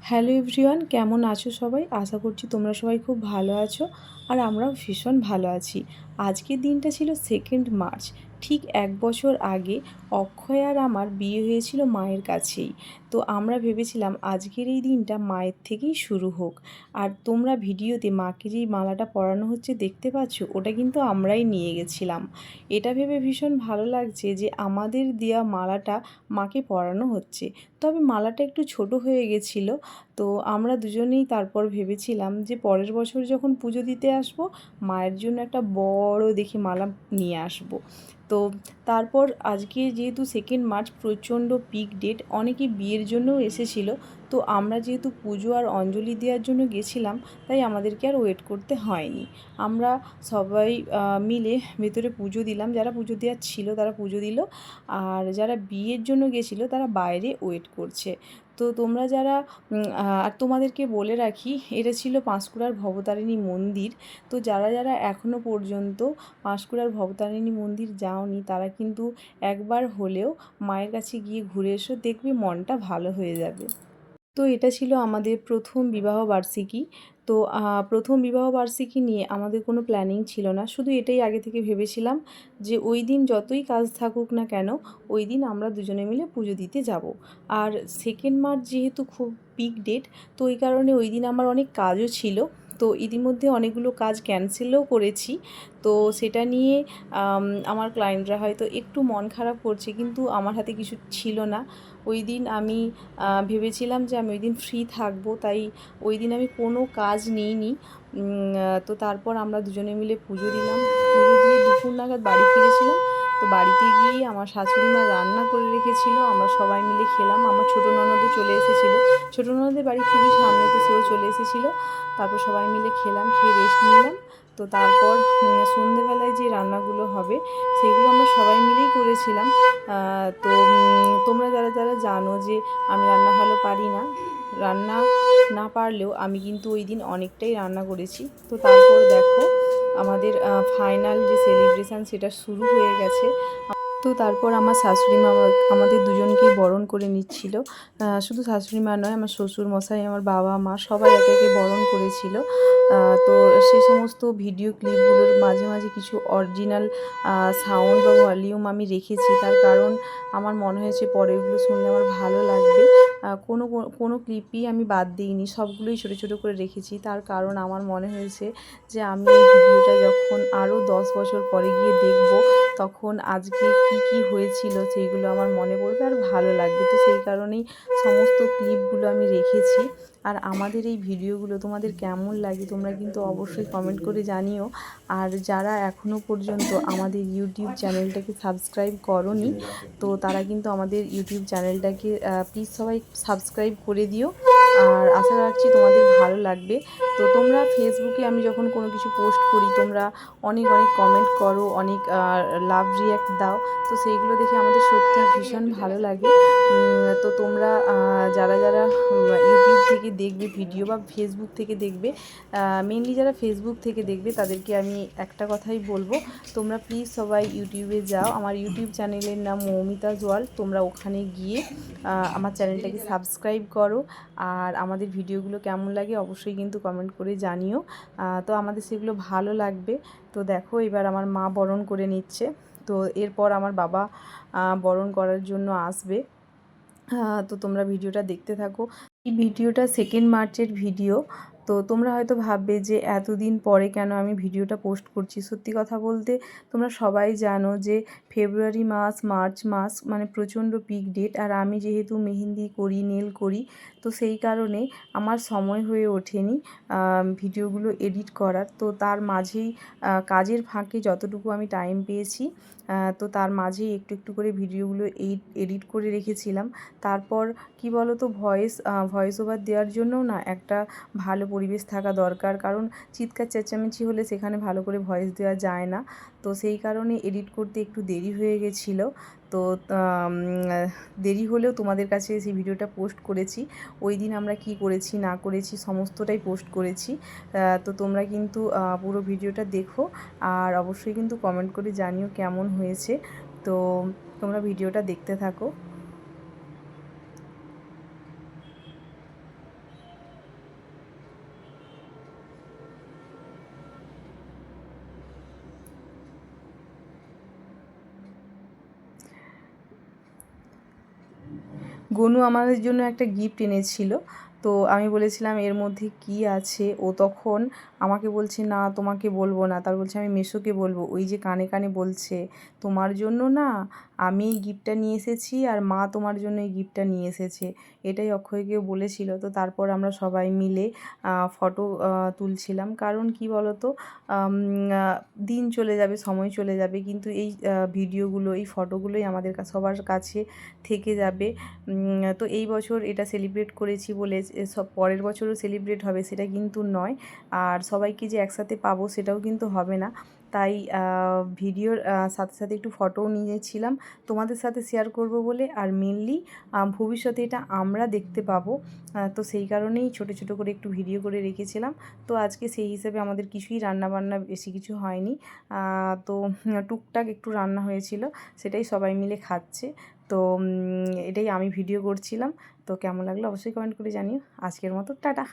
Hello everyone, কেমন আছো সবাই? আশা করছি তোমরা সবাই খুব ভালো আছো আর আমরাও ভীষণ ভালো আছি। আজকের দিনটা ছিল 2 মার্চ। ঠিক 1 বছর আগে অক্ষয় আর আমার বিয়ে হয়েছিল মায়ের কাছেই। তো আমরা ভেবেছিলাম আজকের এই দিনটা মায়ের থেকেই শুরু হোক। আর তোমরা ভিডিওতে মাকে যেই মালাটা পরানো হচ্ছে দেখতে পাচ্ছ, ওটা কিন্তু আমরাই নিয়ে গেছিলাম। এটা ভেবে ভীষণ ভালো লাগছে যে আমাদের দেওয়া মালাটা মাকে পরানো হচ্ছে। তবে মালাটা একটু ছোট হয়ে গেছিলো। তো আমরা দুজনেই তারপর ভেবেছিলাম যে পরের বছর যখন পুজো দিতে আসবো, মায়ের জন্য একটা বড় দেখে মালা নিয়ে আসবো। তো তারপর আজকে যেহেতু 2 মার্চ প্রচণ্ড পিক ডেট, অনেকে বিয়ের জন্যও এসেছিলো। তো আমরা যেহেতু পুজো আর অঞ্জলি দেওয়ার জন্য গেছিলাম, তাই আমাদেরকে আর ওয়েট করতে হয়নি। আমরা সবাই মিলে ভেতরে পুজো দিলাম। যারা পুজো দেওয়ার ছিল তারা পুজো দিল, আর যারা বিয়ের জন্য গেছিলো তারা বাইরে ওয়েট করছে। তো তোমরা যারা আর তোমাদেরকে বলে রাখি, এটা ছিল পাঁশকুড়ার ভবতারিণী মন্দির। তো যারা যারা এখনও পর্যন্ত পাঁশকুড়ার ভবতারিণী মন্দির যাওনি, তারা কিন্তু একবার হলেও মায়ের কাছে গিয়ে ঘুরে এসো, দেখবে মনটা ভালো হয়ে যাবে। তো এটা ছিল আমাদের প্রথম বিবাহবার্ষিকী। তো প্রথম বিবাহবার্ষিকী নিয়ে আমাদের কোনো প্ল্যানিং ছিল না, শুধু এটাই আগে থেকে ভেবেছিলাম যে ওই দিন যতই কাজ থাকুক না কেন, ওই দিন আমরা দুজনে মিলে পুজো দিতে যাব। আর 2 মার্চ যেহেতু খুব পিক ডেট, তো ওই কারণে ওই দিন আমার অনেক কাজও ছিল। তো ইতিমধ্যে অনেকগুলো কাজ ক্যান্সেলও করেছি। তো সেটা নিয়ে আমার ক্লায়েন্টরা হয়তো একটু মন খারাপ করছে, কিন্তু আমার হাতে কিছু ছিল না। ওই দিন আমি ভেবেছিলাম যে আমি ওই দিন ফ্রি থাকবো, তাই ওই দিন আমি কোনো কাজ নিইনি। তো তারপর আমরা দুজনে মিলে পুজো দিলাম। পুজো দিয়ে দুপুর নাগাদ বাড়ি ফিরেছিলাম। তো বাড়িতে গিয়ে আমার শাশুড়ি মা রান্না করে রেখেছিলো, আমরা সবাই মিলে খেলাম। আমার ছোটো ননদও চলে এসেছিলো। ছোটো ননদের বাড়ি খুবই সামনে, তো সেও চলে এসেছিলো। তারপর সবাই মিলে খেলাম, খেয়ে রেস্ট নিলাম। তো তারপর সন্ধেবেলায় যে রান্নাগুলো হবে সেগুলো আমরা সবাই মিলেই করেছিলাম। তো তোমরা যারা যারা জানো যে আমি রান্না ভালো পারি না, রান্না না পারলেও আমি কিন্তু ওই দিন অনেকটাই রান্না করেছি। তো তারপর দেখো আমাদের ফাইনাল যে সেলিব্রেশান সেটা শুরু হয়ে গেছে। তো তারপর আমার শাশুড়ি মা আমাদের দুজনকেই বরণ করে নিচ্ছিল। শুধু শাশুড়ি মা নয়, আমার শ্বশুরমশাই, আমার বাবা মা সবাই একে একে বরণ করেছিল। তো সেই সমস্ত ভিডিও ক্লিপগুলোর মাঝে মাঝে কিছু অরিজিনাল সাউন্ড বা ভলিউম আমি রেখেছি, তার কারণ আমার মনে হয়েছে পরে ওগুলো শুনলে আমার ভালো লাগবে। কোনো কোনো ক্লিপই আমি বাদ দিইনি, সবগুলোই ছোটো ছোটো করে রেখেছি। তার কারণ আমার মনে হয়েছে যে আমি এই ভিডিওটা যখন আরও 10 বছর পরে গিয়ে দেখব, তখন আজকে কি হয়েছিল সেইগুলো আমার মনে পড়বে আর ভালো লাগবে। তো সেই কারণেই সমস্ত ক্লিপগুলো আমি রেখেছি। আর আমাদের এই ভিডিওগুলো তোমাদের কেমন লাগে তোমরা কিন্তু অবশ্যই কমেন্ট করে জানিও। আর যারা এখনও পর্যন্ত আমাদের ইউটিউব চ্যানেলটাকে সাবস্ক্রাইব করোনি, তো তারা কিন্তু আমাদের ইউটিউব চ্যানেলটাকে প্লিজ সবাই সাবস্ক্রাইব করে দিও। আর আশা রাখছি তোমাদের ভালো লাগবে। তো তোমরা ফেসবুকে আমি যখন কোনো কিছু পোস্ট করি, তোমরা অনেক অনেক কমেন্ট করো, অনেক লাভ রিঅ্যাক্ট দাও। তো সেইগুলো দেখে আমাদের সত্যি ভীষণ ভালো লাগে। তো তোমরা যারা যারা ইউটিউব থেকে দেখবে ভিডিও বা ফেসবুক থেকে দেখবে, মেনলি যারা ফেসবুক থেকে দেখবে তাদেরকে আমি একটা কথাই বলবো, তোমরা প্লিজ সবাই ইউটিউবে যাও। আমার ইউটিউব চ্যানেলের নাম মৌমিতাজ ওয়ার্ল্ড। তোমরা ওখানে গিয়ে আমার চ্যানেলটাকে সাবস্ক্রাইব করো। আর আমাদের ভিডিওগুলো কেমন লাগে অবশ্যই কিন্তু কমেন্ট করে জানিও। তো আমাদের সেগুলো ভালো লাগবে। তো দেখো এবার আমার মা বরণ করে নিচ্ছে। তো এরপর আমার বাবা বরণ করার জন্য আসবে। তো তোমরা ভিডিওটা দেখতে থাকো। এই ভিডিওটা 2 মার্চের ভিডিও। তো তোমরা হয়তো ভাববে যে এতদিন পরে কেন আমি ভিডিওটা পোস্ট করছি। সত্যি কথা বলতে তোমরা সবাই জানো যে ফেব্রুয়ারি মাস, মার্চ মাস মানে প্রচণ্ড পিক ডেট। আর আমি যেহেতু মেহেন্দি করি, নেল করি, তো সেই কারণে আমার সময় হয়ে ওঠেনি ভিডিওগুলো এডিট করার। তো তার মাঝেই কাজের ফাঁকে যতটুকু আমি টাইম পেয়েছি, তো তার মাঝেই একটু একটু করে ভিডিওগুলো এডিট করে রেখেছিলাম। তারপর কি বলো তো, ভয়েস ওভার দেওয়ার জন্যও না একটা ভালো পরিবেশ থাকা দরকার, কারণ চিৎকার চেঁচামেচি হলে সেখানে ভালো করে ভয়েস দেওয়া যায় না। তো সেই কারণে এডিট করতে একটু দেরি হয়ে গেছিলো। তো দেরি হলেও তোমাদের কাছে সেই ভিডিওটা পোস্ট করেছি। ওই দিন আমরা কি করেছি না করেছি সমস্তটাই পোস্ট করেছি। তো তোমরা কিন্তু পুরো ভিডিওটা দেখো, আর অবশ্যই কিন্তু কমেন্ট করে জানিও কেমন হয়েছে। তো তোমরা ভিডিওটা দেখতে থাকো। গনু আমাদের জন্য একটা গিফট এনেছিল। তো আমি বলেছিলাম এর মধ্যে কি আছে, ও তখন আমাকে বলছে না তোমাকে বলবো না, তার বলছে আমি মেসোকে বলবো। ওই যে কানে কানে বলছে তোমার জন্য না আমি এই গিফটটা নিয়ে এসেছি আর মা তোমার জন্য এই গিফটটা নিয়ে এসেছে, এটাই অক্ষয়কেও বলেছিল। তো তারপর আমরা সবাই মিলে ফটো তুলছিলাম। কারণ কি বলো তো, দিন চলে যাবে, সময় চলে যাবে, কিন্তু এই ভিডিওগুলো, এই ফটোগুলোই আমাদের সবার কাছে থেকে যাবে। তো এই বছর এটা সেলিব্রেট করেছি বলে সব পরের বছরও সেলিব্রেট হবে সেটা কিন্তু নয়, আর সবাইকে যে একসাথে পাবো সেটাও কিন্তু হবে না। তাই ভিডিওর সাথে সাথে একটু ফটোও নিয়েছিলাম তোমাদের সাথে শেয়ার করব বলে, আর মেনলি ভবিষ্যতে এটা আমরা দেখতে পাবো। তো সেই কারণেই ছোট ছোট করে একটু ভিডিও করে রেখেছিলাম। তো আজকে সেই হিসেবে আমাদের কিছুই রান্নাবান্না বেশি কিছু হয়নি, তো টুকটাক একটু রান্না হয়েছিল, সেটাই সবাই মিলে খাচ্ছে। তো এটাই আমি ভিডিও করছিলাম। তো কেমন লাগলো অবশ্যই কমেন্ট করে জানিও। আজকের মতো টাটা।